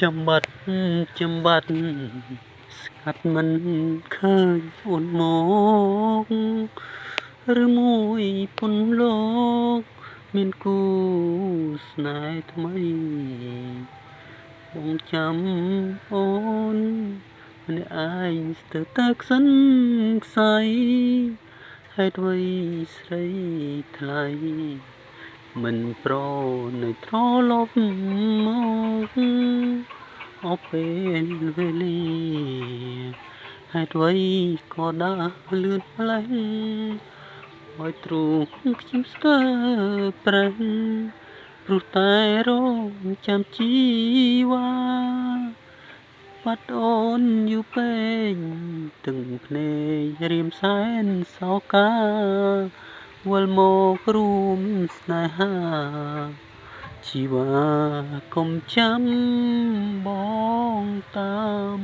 ចាំបាត់ស្ងាត់មិនឃើញអូនមកឬមួយពន្លកមានគូស្នេហ៍ថ្មីបងចាំអូនម្នាក់ឯងស្ទើរតែខ្សិនខ្សៃហេតុអ្វីស្រីថ្លៃមិនប្រនៅត្រឡប់មកអស់ពេលវេលាហេតុអ្វីក៏ដើរលឿនម្ល៉េះឲ្យទ្រូងខ្ញុំស្ទើរប្រេះព្រោះតែរងចាំជីវ៉ាបាត់អូនយូរពេកទឹកភ្នែករៀមសែនសោកាវិលមករួមស្នេហាជីវ៉ាកុំចាំបងតាម